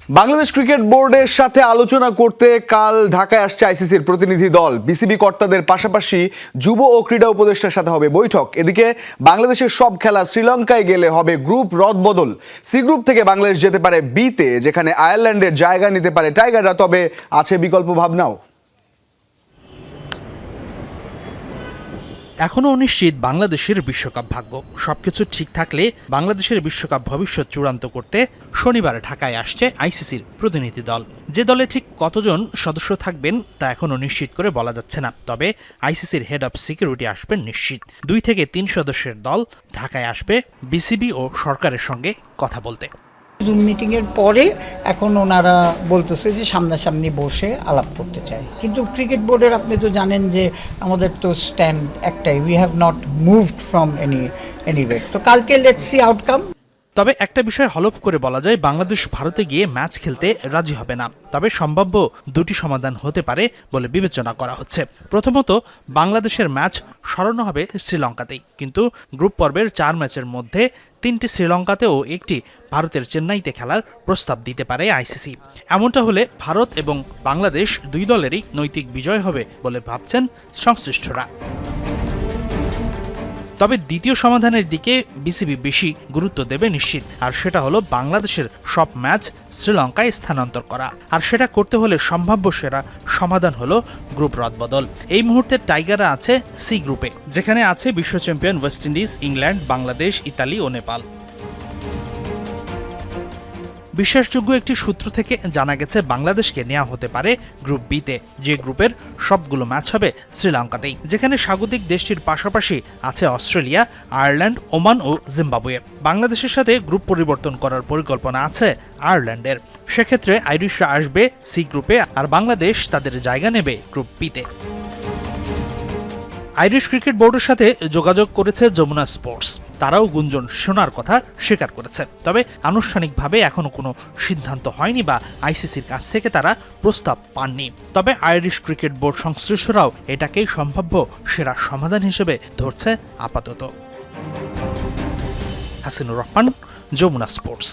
Bangladesh cricket বোর্ডের সাথে আলোচনা করতে কাল ঢাকায় আসছে আইসিসির প্রতিনিধি দল। বিসিবি কর্তাদের পাশাপাশি যুব ও ক্রীড়া উপদেষ্টার সাথে হবে বৈঠক। এদিকে বাংলাদেশের সব খেলা শ্রীলঙ্কায় গেলে হবে গ্রুপ রদবদল। সি গ্রুপ থেকে বাংলাদেশ যেতে পারে বিতে, যেখানে আয়ারল্যান্ডের জায়গা নিতে পারে টাইগাররা, তবে আছে বিকল্প ভাবনাও। এখনও অনিশ্চিত বাংলাদেশের বিশ্বকাপ ভাগ্য। সবকিছু ঠিক থাকলে বাংলাদেশের বিশ্বকাপ ভবিষ্যৎ চূড়ান্ত করতে শনিবার ঢাকায় আসছে আইসিসির প্রতিনিধি দল। যে দলে ঠিক কতজন সদস্য থাকবেন তা এখনও নিশ্চিত করে বলা যাচ্ছে না, তবে আইসিসির হেড অব সিকিউরিটি আসবেন নিশ্চিত। 2 থেকে 3 সদস্যের দল ঢাকায় আসবে বিসিবি ও সরকারের সঙ্গে কথা বলতে। জুম মিটিংয়ের পরে এখন ওনারা বলতেছে যে সামনাসামনি বসে আলাপ করতে চায়, কিন্তু ক্রিকেট বোর্ডের আপনি তো জানেন যে আমাদের তো স্ট্যান্ড একটাই, we have not moved from anyway. তো কালকে লেটস সি আউটকাম। তবে একটা বিষয় হলফ করে বলা যায়, বাংলাদেশ ভারতে গিয়ে ম্যাচ খেলতে রাজি হবে না। তবে সম্ভাব্য 2টি সমাধান হতে পারে বলে বিবেচনা করা হচ্ছে। প্রথমত, বাংলাদেশের ম্যাচ সরানো হবে শ্রীলঙ্কাতেই, কিন্তু গ্রুপ পর্বের 4 ম্যাচের মধ্যে 3টি শ্রীলঙ্কাতে ও 1টি ভারতের চেন্নাইতে খেলার প্রস্তাব দিতে পারে আইসিসি। এমনটা হলে ভারত এবং বাংলাদেশ 2 দলেরই নৈতিক বিজয় হবে বলে ভাবছেন সংশ্লিষ্টরা। তবে দ্বিতীয় সমাধানের দিকে বিসিবি বেশি গুরুত্ব দেবে নিশ্চিত, আর সেটা হলো বাংলাদেশের সব ম্যাচ শ্রীলঙ্কায় স্থানান্তর করা। আর সেটা করতে হলে সম্ভাব্য সেরা সমাধান হলো গ্রুপ রদবদল। এই মুহূর্তে টাইগাররা আছে সি গ্রুপে, যেখানে আছে বিশ্ব champion West Indies, England, Bangladesh, Italy ও নেপাল। বিশ্বাসযোগ্য একটি সূত্র থেকে জানা গেছে বাংলাদেশকে নেওয়া হতে পারে গ্রুপ বিতে, যে গ্রুপের সবগুলো ম্যাচ হবে শ্রীলঙ্কাতেই, যেখানে স্বাগতিক দেশটির পাশাপাশি আছে অস্ট্রেলিয়া, আয়ারল্যান্ড, ওমান ও জিম্বাবুয়ে। বাংলাদেশের সাথে গ্রুপ পরিবর্তন করার পরিকল্পনা আছে আয়ারল্যান্ডের। সেক্ষেত্রে আইরিশরা আসবে সি গ্রুপে আর বাংলাদেশ তাদের জায়গা নেবে গ্রুপ বিতে। আইরিশ ক্রিকেট বোর্ডের সাথে যোগাযোগ করেছে যমুনা স্পোর্টস। তারাও গুঞ্জন শোনার কথা স্বীকার করেছে, তবে আনুষ্ঠানিকভাবে এখনো কোনো সিদ্ধান্ত হয়নি বা আইসিসির কাছ থেকে তারা প্রস্তাব পাননি। তবে আইরিশ ক্রিকেট বোর্ড সংশ্লিষ্টরাও এটাকেই সম্ভাব্য সেরা সমাধান হিসেবে ধরছে আপাতত। হাসিনুর রহমান, যমুনা স্পোর্টস।